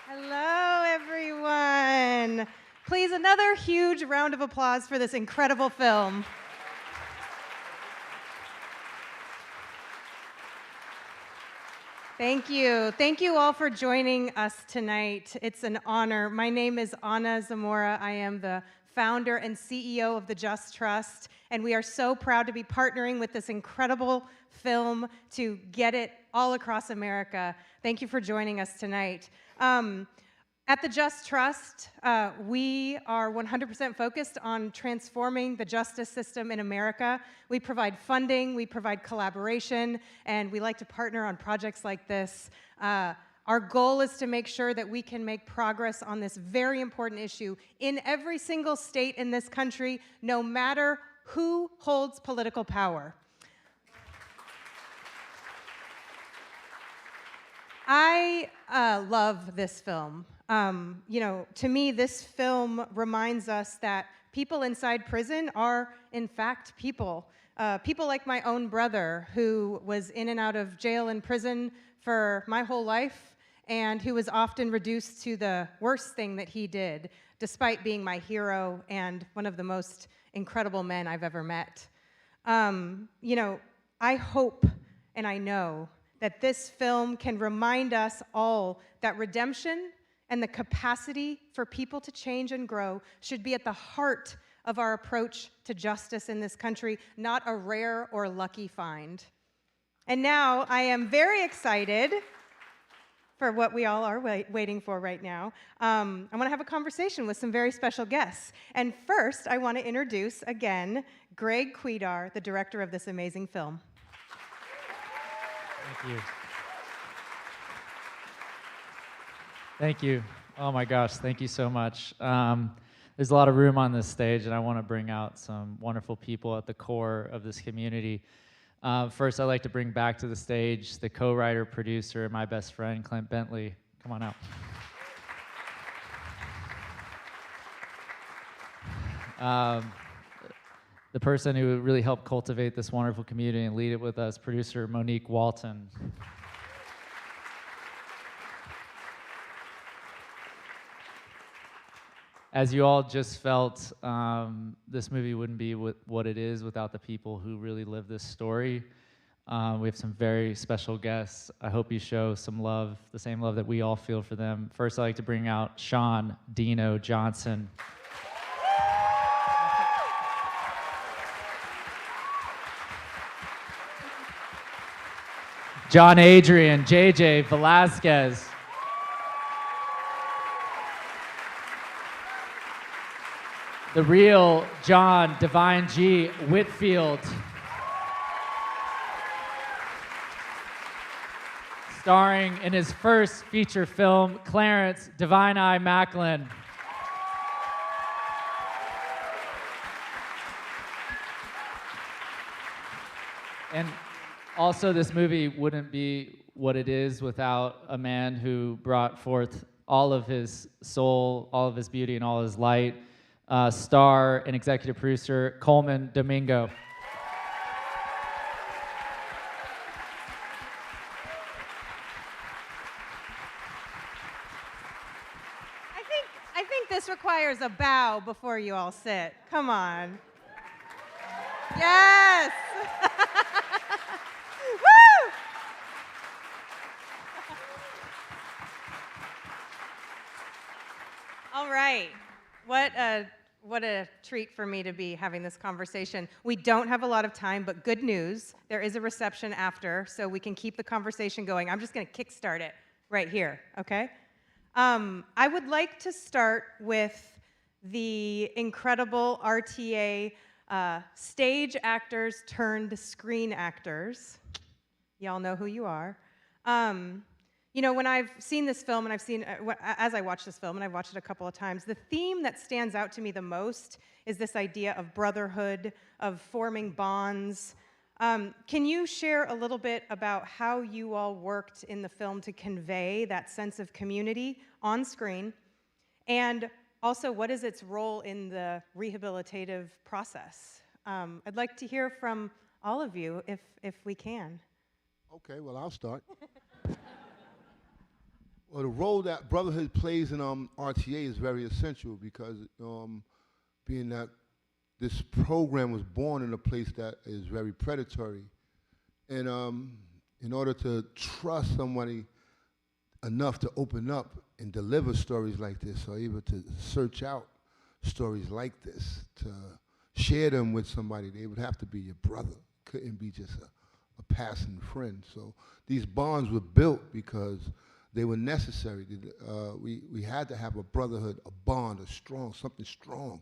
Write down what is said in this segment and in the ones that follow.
Hello, everyone. Please, another huge round of applause for this incredible film. Thank you. Thank you all for joining us tonight. It's an honor. My name is Ana Zamora. I am the founder and CEO of the Just Trust, and we are so proud to be partnering with this incredible film to get it all across America. Thank you for joining us tonight. At the Just Trust, we are 100% focused on transforming the justice system in America. We provide funding, we provide collaboration, and we like to partner on projects like this. Our goal is to make sure that we can make progress on this very important issue in every single state in this country, no matter who holds political power. I love this film. To me, this film reminds us that people inside prison are, in fact, people. People like my own brother, who was in and out of jail and prison for my whole life, and who was often reduced to the worst thing that he did, despite being my hero and one of the most incredible men I've ever met. I hope and I know that this film can remind us all that redemption and the capacity for people to change and grow should be at the heart of our approach to justice in this country, not a rare or lucky find. And now I am very excited for what we all are waiting for right now. I want to have a conversation with some very special guests. And first, I want to introduce, again, Greg Kwedar, the director of this amazing film. Thank you. Thank you. Oh my gosh, thank you so much. There's a lot of room on this stage, and I want to bring out some wonderful people at the core of this community. First, I'd like to bring back to the stage the co-writer, producer, and my best friend, Clint Bentley. Come on out. The person who really helped cultivate this wonderful community and lead it with us, producer Monique Walton. As you all just felt, this movie wouldn't be what it is without the people who really live this story. We have some very special guests. I hope you show some love, the same love that we all feel for them. First, I'd like to bring out Sean Dino Johnson. John Adrian, JJ Velasquez. The real John Divine G. Whitfield. Starring in his first feature film, Clarence Divine Eye Macklin. And also, this movie wouldn't be what it is without a man who brought forth all of his soul, all of his beauty, and all his light. Star and executive producer, Colman Domingo. I think this requires a bow before you all sit. Come on. Yes! Woo! All right. What a treat for me to be having this conversation. We don't have a lot of time, but good news. There is a reception after, so we can keep the conversation going. I'm just going to kickstart it right here, okay? I would like to start with the incredible RTA stage actors turned screen actors. Y'all know who you are. When I've seen this film, and as I watch this film, and I've watched it a couple of times, the theme that stands out to me the most is this idea of brotherhood, of forming bonds. Can you share a little bit about how you all worked in the film to convey that sense of community on screen? And also, what is its role in the rehabilitative process? I'd like to hear from all of you, if we can. Okay, well, I'll start. Well, the role that brotherhood plays in RTA is very essential because being that this program was born in a place that is very predatory, and in order to trust somebody enough to open up and deliver stories like this, or able to search out stories like this, to share them with somebody, they would have to be your brother. Couldn't be just a passing friend. So these bonds were built because they were necessary. We had to have a brotherhood, a bond, something strong,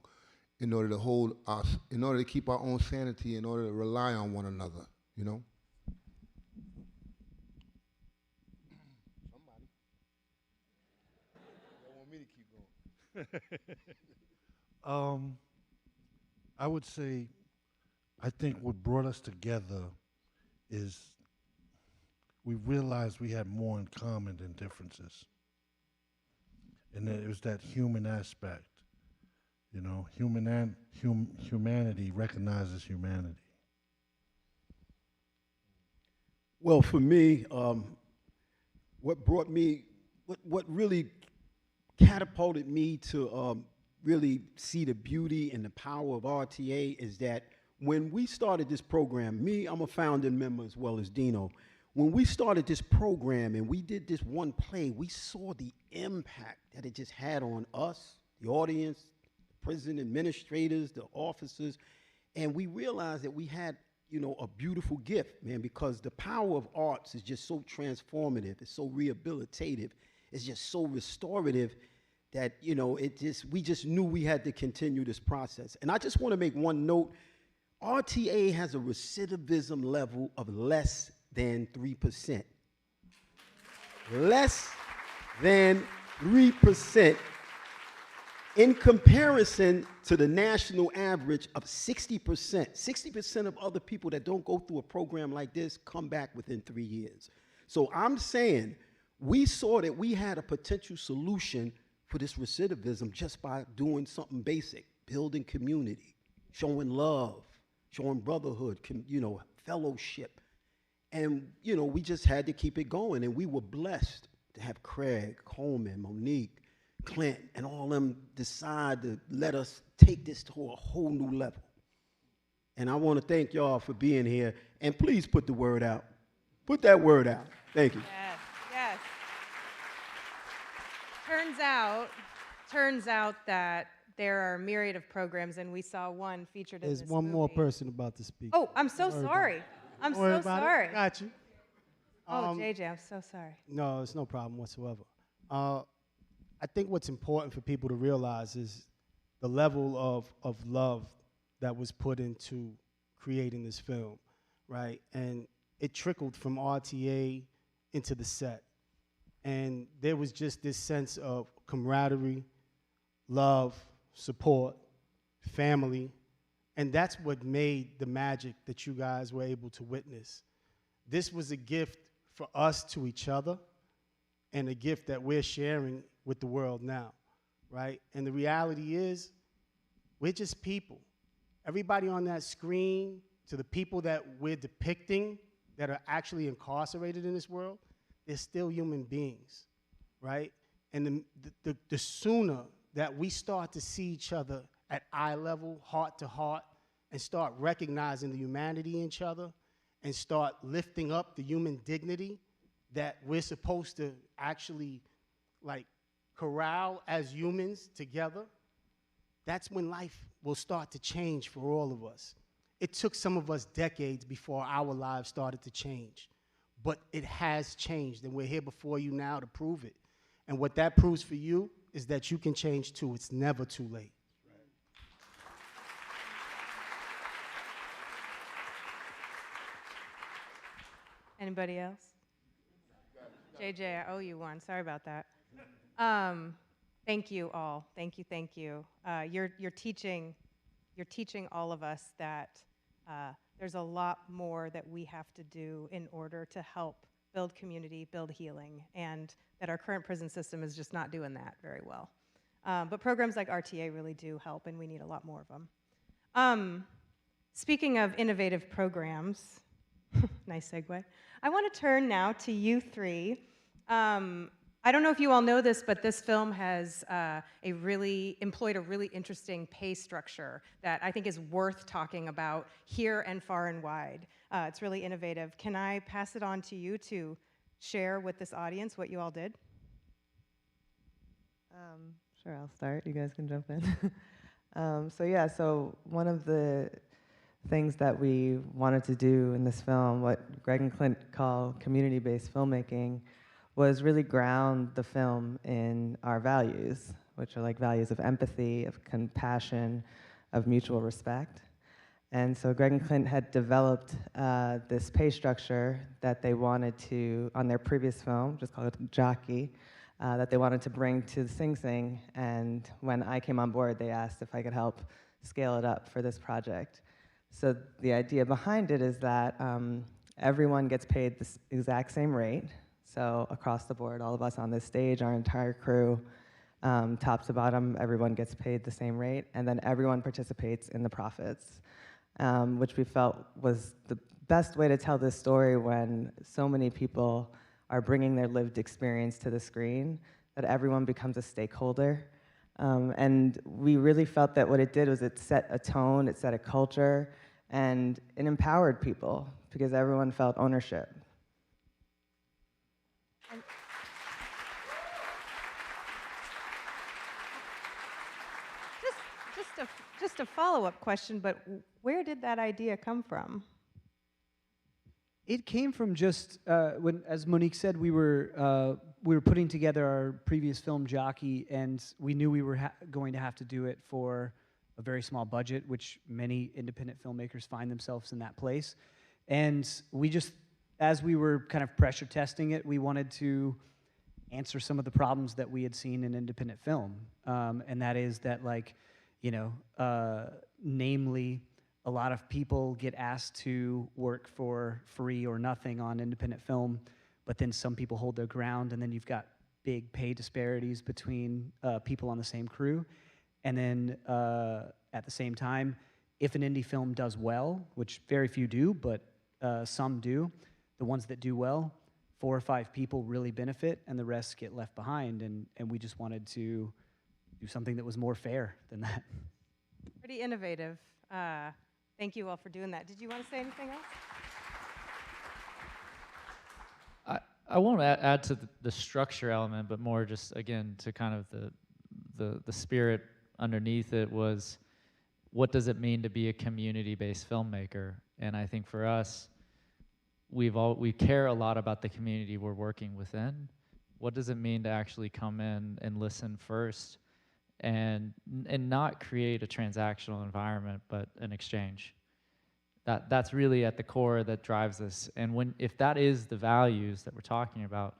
in order to hold us, in order to keep our own sanity, in order to rely on one another, you know? Somebody. Y'all want me to keep going? I would say, I think what brought us together is we realized we had more in common than differences. And it was that human aspect. You know, humanity recognizes humanity. Well, for me, what really catapulted me to really see the beauty and the power of RTA is that when we started this program, I'm a founding member as well as Dino. When we started this program and we did this one play, we saw the impact that it just had on us, the audience, prison administrators, the officers, and we realized that we had, a beautiful gift, man, because the power of arts is just so transformative, it's so rehabilitative, it's just so restorative that, we just knew we had to continue this process. And I just want to make one note. RTA has a recidivism level of less than 3%. Less than 3%. In comparison to the national average of 60%, 60% of other people that don't go through a program like this come back within 3 years. So I'm saying we saw that we had a potential solution for this recidivism just by doing something basic, building community, showing love, showing brotherhood, fellowship. And, we just had to keep it going. And we were blessed to have Craig, Colman, Monique, Clint, and all them decide to let us take this to a whole new level. And I want to thank y'all for being here. And please put the word out. Put that word out. Thank you. Yes, yes. Turns out that there are a myriad of programs, and we saw one featured in this There's one movie. more person about to speak. Oh, I'm so sorry. I'm so sorry. Got you. Oh, JJ, I'm so sorry. No, it's no problem whatsoever. I think what's important for people to realize is the level of love that was put into creating this film, right? And it trickled from RTA into the set. And there was just this sense of camaraderie, love, support, family, and that's what made the magic that you guys were able to witness. This was a gift for us to each other and a gift that we're sharing with the world now, right? And the reality is, we're just people. Everybody on that screen, to the people that we're depicting that are actually incarcerated in this world, they're still human beings, right? And the sooner that we start to see each other at eye level, heart to heart, and start recognizing the humanity in each other, and start lifting up the human dignity that we're supposed to actually, corral as humans together, that's when life will start to change for all of us. It took some of us decades before our lives started to change, but it has changed, and we're here before you now to prove it. And what that proves for you is that you can change too. It's never too late. Anybody else? JJ, I owe you one. Sorry about that. Thank you all. Thank you. You're teaching all of us that there's a lot more that we have to do in order to help build community, build healing, and that our current prison system is just not doing that very well. But programs like RTA really do help, and we need a lot more of them. Speaking of innovative programs, nice segue, I want to turn now to you three. I don't know if you all know this, but this film has employed a really interesting pay structure that I think is worth talking about here and far and wide. It's really innovative. Can I pass it on to you to share with this audience what you all did? Sure, I'll start. You guys can jump in. So one of the things that we wanted to do in this film, what Greg and Clint call community-based filmmaking, was really ground the film in our values, which are like values of empathy, of compassion, of mutual respect. And so Greg and Clint had developed this pay structure that they wanted to, on their previous film, just called Jockey, that they wanted to bring to Sing Sing. And when I came on board, they asked if I could help scale it up for this project. So the idea behind it is that everyone gets paid the exact same rate. So across the board, all of us on this stage, our entire crew, top to bottom, everyone gets paid the same rate, and then everyone participates in the profits, which we felt was the best way to tell this story when so many people are bringing their lived experience to the screen, that everyone becomes a stakeholder. And we really felt that what it did was it set a tone, it set a culture, and it empowered people because everyone felt ownership. Just a follow-up question, but where did that idea come from? It came from just when, as Monique said, we were putting together our previous film Jockey, and we knew we were going to have to do it for a very small budget, which many independent filmmakers find themselves in that place. And we just, as we were kind of pressure testing it, we wanted to answer some of the problems that we had seen in independent film, and that is that, like, namely, a lot of people get asked to work for free or nothing on independent film, but then some people hold their ground, and then you've got big pay disparities between people on the same crew. And then at the same time, if an indie film does well, which very few do, but some do, the ones that do well, 4 or 5 people really benefit, and the rest get left behind. And we just wanted to do something that was more fair than that. Pretty innovative. Thank you all for doing that. Did you want to say anything else? I won't add to the structure element, but more just, again, to kind of the spirit underneath it was, what does it mean to be a community-based filmmaker? And I think for us, we care a lot about the community we're working within. What does it mean to actually come in and listen first, and not create a transactional environment, but an exchange? That's really at the core that drives this. And if that is the values that we're talking about,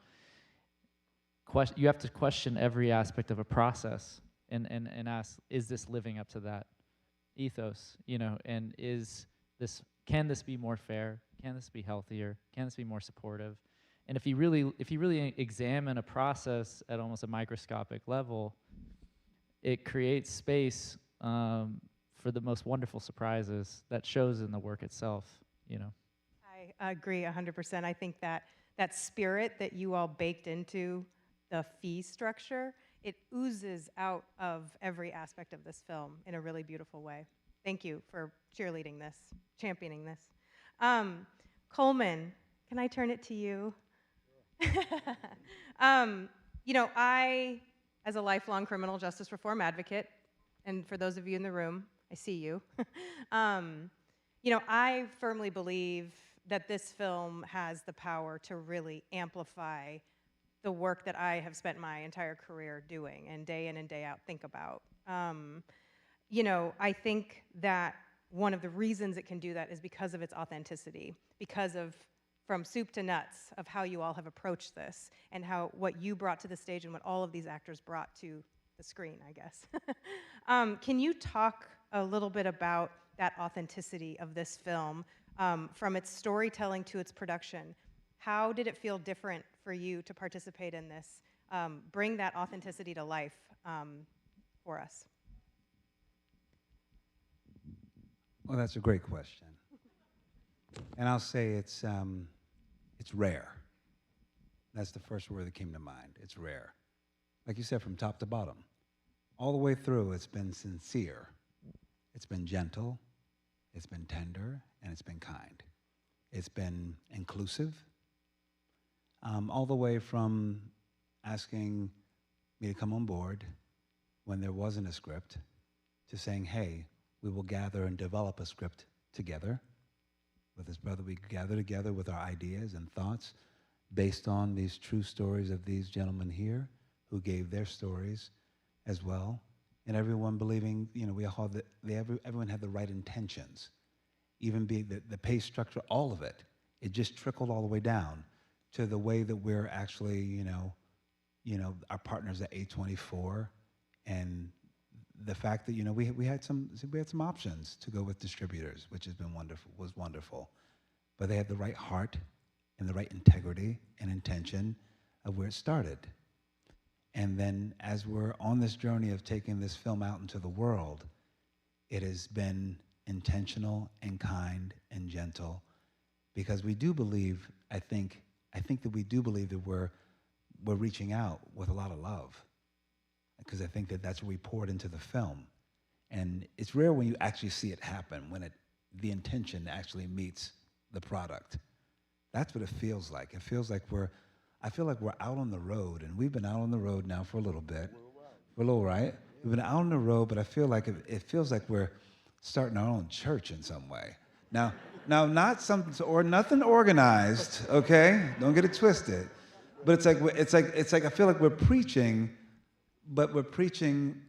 you have to question every aspect of a process and ask, is this living up to that ethos? And can this be more fair? Can this be healthier? Can this be more supportive? And if you really examine a process at almost a microscopic level, it creates space for the most wonderful surprises that shows in the work itself. I agree 100%. I think that spirit that you all baked into the fee structure, it oozes out of every aspect of this film in a really beautiful way. Thank you for cheerleading this, championing this. Colman, can I turn it to you? I, as a lifelong criminal justice reform advocate, and for those of you in the room, I see you. I firmly believe that this film has the power to really amplify the work that I have spent my entire career doing and day in and day out think about. I think that one of the reasons it can do that is because of its authenticity, because of from soup to nuts of how you all have approached this and what you brought to the stage and what all of these actors brought to the screen, I guess. Can you talk a little bit about that authenticity of this film, from its storytelling to its production? How did it feel different for you to participate in this, bring that authenticity to life for us? Well, that's a great question. And I'll say it's rare. That's the first word that came to mind. It's rare. Like you said, from top to bottom. All the way through, it's been sincere. It's been gentle. It's been tender. And it's been kind. It's been inclusive. All the way from asking me to come on board when there wasn't a script to saying, hey, we will gather and develop a script together. With his brother, we gather together with our ideas and thoughts based on these true stories of these gentlemen here who gave their stories as well. And everyone believing, we all everyone had the right intentions. Even the pay structure, all of it. It just trickled all the way down to the way that we're actually, our partners at A24, and the fact that we had some options to go with distributors, which has been wonderful, but they had the right heart and the right integrity and intention of where it started. And then as we're on this journey of taking this film out into the world, it has been intentional and kind and gentle, because we do believe, I think that we do believe that we're reaching out with a lot of love, because I think that that's what we poured into the film. And it's rare when you actually see it happen, when the intention actually meets the product. That's what it feels like. It feels like I feel like we're out on the road, and we've been out on the road now for a little bit. We're a little, right? We've been out on the road, but I feel like it feels like we're starting our own church in some way. Now nothing organized, okay? Don't get it twisted. But it's like I feel like we're preaching, but we're preaching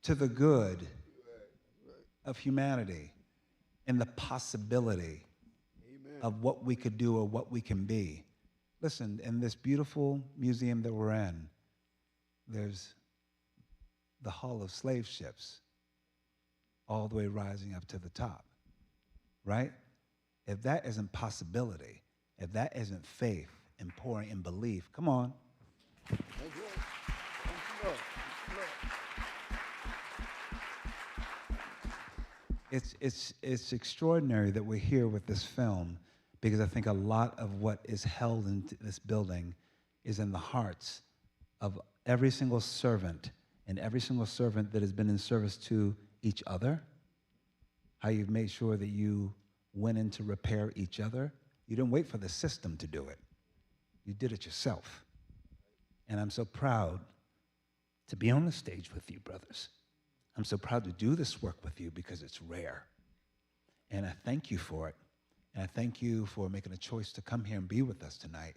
to the good of humanity and the possibility of what we could do or what we can be. Listen, in this beautiful museum that we're in, there's the hull of slave ships all the way rising up to the top, right? If that isn't possibility, if that isn't faith and pouring in belief, come on. It's extraordinary that we're here with this film, because I think a lot of what is held in this building is in the hearts of every single servant, and every single servant that has been in service to each other, how you've made sure that you went in to repair each other. You didn't wait for the system to do it. You did it yourself. And I'm so proud to be on the stage with you, brothers. I'm so proud to do this work with you, because it's rare. And I thank you for it. And I thank you for making a choice to come here and be with us tonight.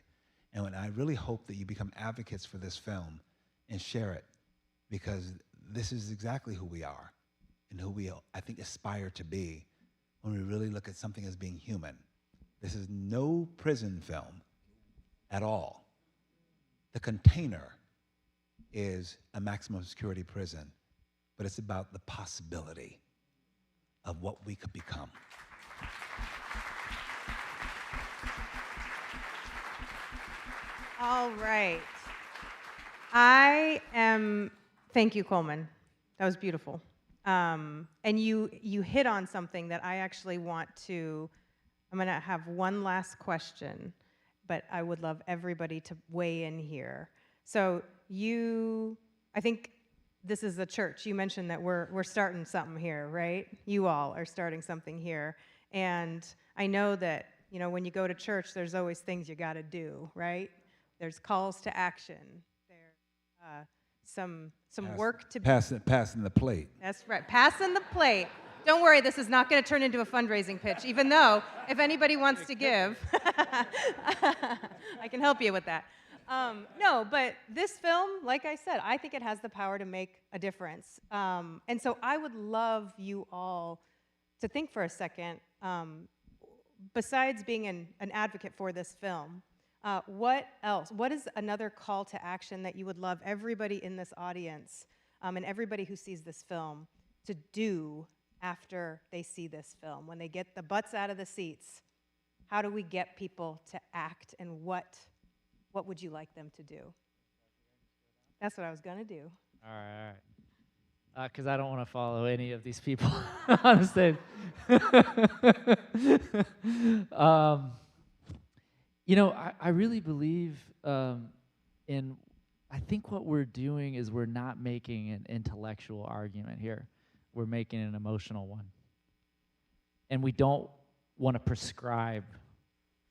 And I really hope that you become advocates for this film and share it, because this is exactly who we are and who we, I think, aspire to be when we really look at something as being human. This is no prison film at all. The container is a maximum security prison, but it's about the possibility of what we could become. All right. Thank you, Colman. That was beautiful. And you hit on something that I actually I'm going to have one last question, but I would love everybody to weigh in here. So I think this is the church. You mentioned that we're starting something here, right? You all are starting something here. And I know that, when you go to church, there's always things you got to do, right? There's calls to action. There's some work to be passing the plate. That's right, passing the plate. Don't worry, this is not going to turn into a fundraising pitch, even though if anybody wants to give, I can help you with that. No, but this film, like I said, I think it has the power to make a difference. And so I would love you all to think for a second, besides being an advocate for this film, what else? What is another call to action that you would love everybody in this audience and everybody who sees this film to do after they see this film? When they get the butts out of the seats, how do we get people to act, and what would you like them to do? That's what I was going to do. All right. Because I don't want to follow any of these people on the stage. You know, I really believe in, I think what we're doing is we're not making an intellectual argument here. We're making an emotional one. And we don't want to prescribe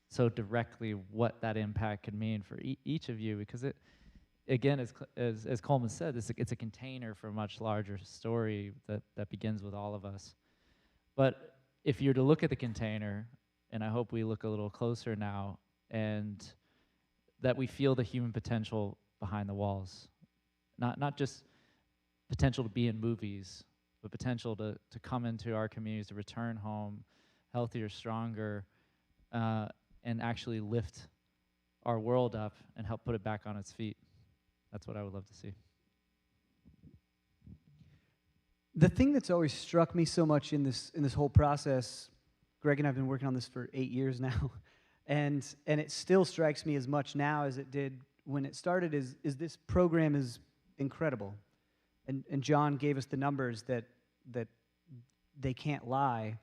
so directly what that impact could mean for each of you, because it, again, as Colman said, it's a container for a much larger story that begins with all of us. But if you're to look at the container, and I hope we look a little closer now, and that we feel the human potential behind the walls, not just potential to be in movies, but potential to come into our communities, to return home healthier, stronger, and actually lift our world up and help put it back on its feet. That's what I would love to see. The thing that's always struck me so much in this whole process, Greg and I have been working on this for 8 years now, and it still strikes me as much now as it did when it started, is this program is incredible. And John gave us the numbers that they can't lie,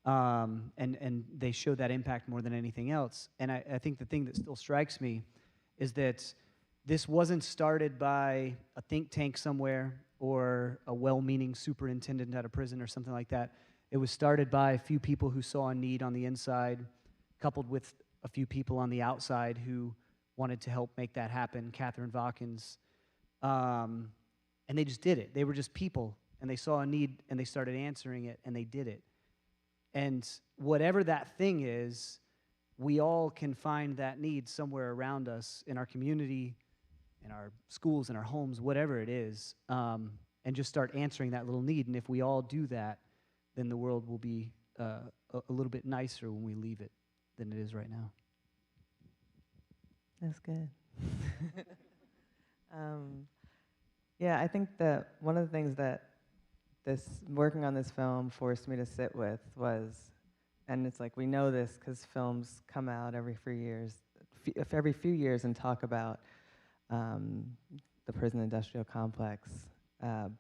and they show that impact more than anything else. And I think the thing that still strikes me is that this wasn't started by a think tank somewhere or a well-meaning superintendent at a prison or something like that. It was started by a few people who saw a need on the inside, coupled with a few people on the outside who wanted to help make that happen, Catherine Vawkins. And they just did it. They were just people, and they saw a need, and they started answering it, and they did it. And whatever that thing is, we all can find that need somewhere around us in our community, in our schools, in our homes, whatever it is, and just start answering that little need. And if we all do that, then the world will be a little bit nicer when we leave it than it is right now. That's good. Yeah, I think that one of the things that working on this film forced me to sit with was, and it's like we know this because films come out every few years and talk about the prison industrial complex,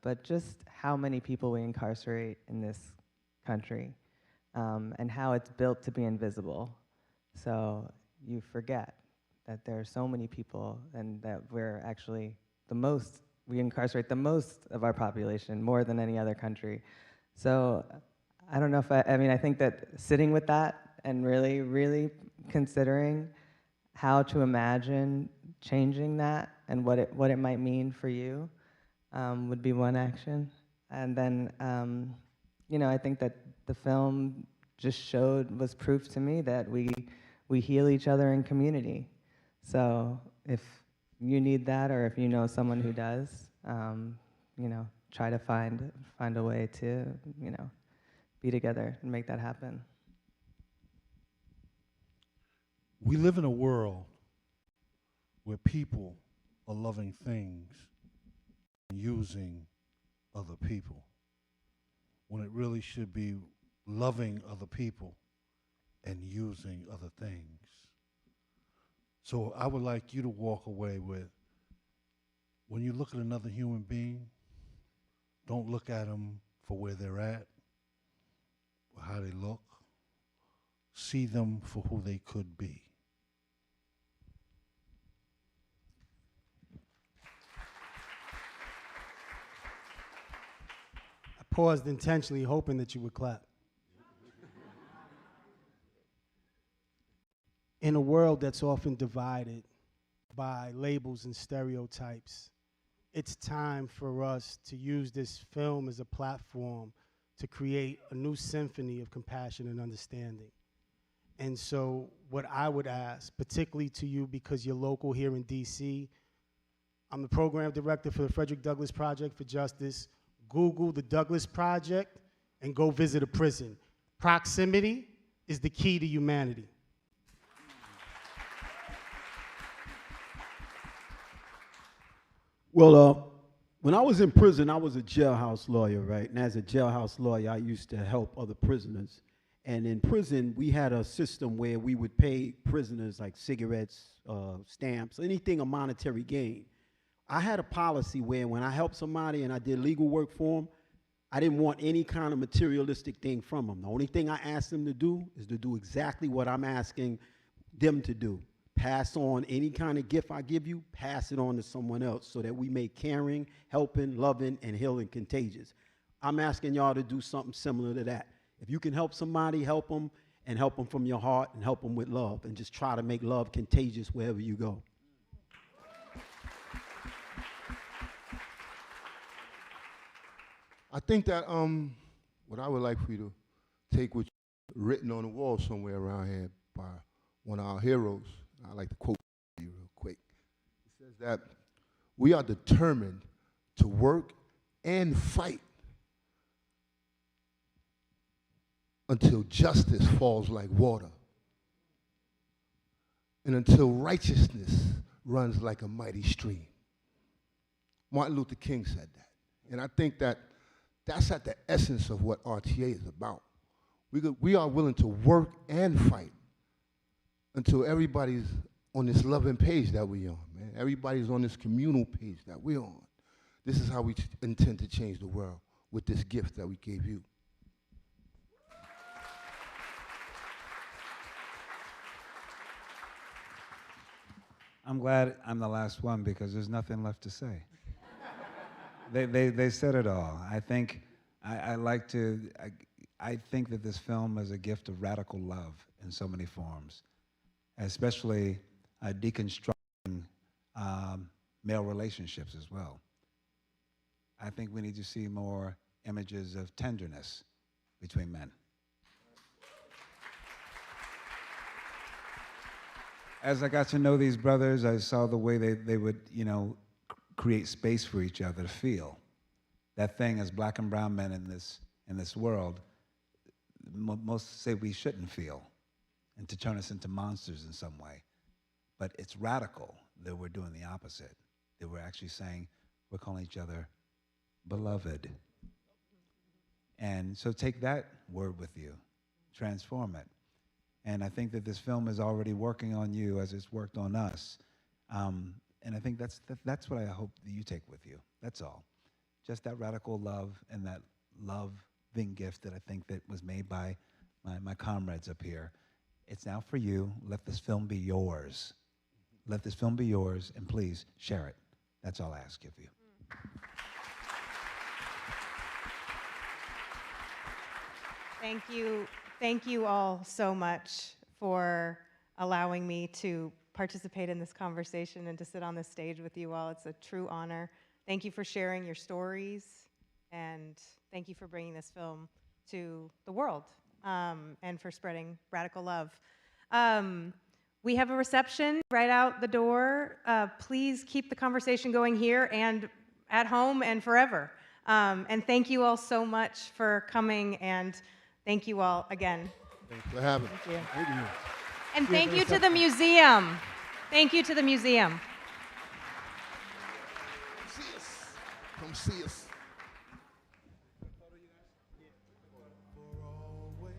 but just how many people we incarcerate in this country, and how it's built to be invisible. So you forget that there are so many people, and that we're actually we incarcerate the most of our population, more than any other country. So I don't know if I think that sitting with that and really, really considering how to imagine changing that and what it might mean for you would be one action. And then, I think that the film just was proof to me that we heal each other in community. So if you need that, or if you know someone who does, try to find a way to, be together and make that happen. We live in a world where people are loving things and using other people, when it really should be loving other people and using other things. So I would like you to walk away with, when you look at another human being, don't look at them for where they're at or how they look. See them for who they could be. I paused intentionally hoping that you would clap. In a world that's often divided by labels and stereotypes, it's time for us to use this film as a platform to create a new symphony of compassion and understanding. And so what I would ask, particularly to you because you're local here in DC, I'm the program director for the Frederick Douglass Project for Justice. Google the Douglass Project and go visit a prison. Proximity is the key to humanity. Well, when I was in prison, I was a jailhouse lawyer, right? And as a jailhouse lawyer, I used to help other prisoners. And in prison, we had a system where we would pay prisoners like cigarettes, stamps, anything of monetary gain. I had a policy where when I helped somebody and I did legal work for them, I didn't want any kind of materialistic thing from them. The only thing I asked them to do is to do exactly what I'm asking them to do. pass on any kind of gift I give you, pass it on to someone else so that we make caring, helping, loving, and healing contagious. I'm asking y'all to do something similar to that. If you can help somebody, help them, and help them from your heart, and help them with love, and just try to make love contagious wherever you go. I think that what I would like for you to take what's written on the wall somewhere around here by one of our heroes. I like to quote you real quick. It says that we are determined to work and fight until justice falls like water and until righteousness runs like a mighty stream. Martin Luther King said that. And I think that that's at the essence of what RTA is about. We are willing to work and fight until everybody's on this loving page that we're on, man. Everybody's on this communal page that we're on. This is how we intend to change the world with this gift that we gave you. I'm glad I'm the last one because there's nothing left to say. They said it all. I think I think that this film is a gift of radical love in so many forms, especially deconstructing male relationships as well. I think we need to see more images of tenderness between men. As I got to know these brothers, I saw the way they would, create space for each other to feel. That thing as black and brown men in this world, most say we shouldn't feel, and to turn us into monsters in some way. But it's radical that we're doing the opposite, that we're actually saying we're calling each other beloved. And so take that word with you, transform it. And I think that this film is already working on you as it's worked on us. And I think that's what I hope that you take with you. That's all. Just that radical love and that loving gift that I think that was made by my comrades up here. It's now for you. Let this film be yours. Let this film be yours, and please share it. That's all I ask of you. Thank you. Thank you all so much for allowing me to participate in this conversation and to sit on this stage with you all. It's a true honor. Thank you for sharing your stories, and thank you for bringing this film to the world and for spreading radical love. We have a reception right out the door. Please keep the conversation going here and at home and forever. And thank you all so much for coming, and thank you all again. Thanks for having us. Thank you. Thank you. And thank you to the museum. Thank you to the museum. See us. Come see us.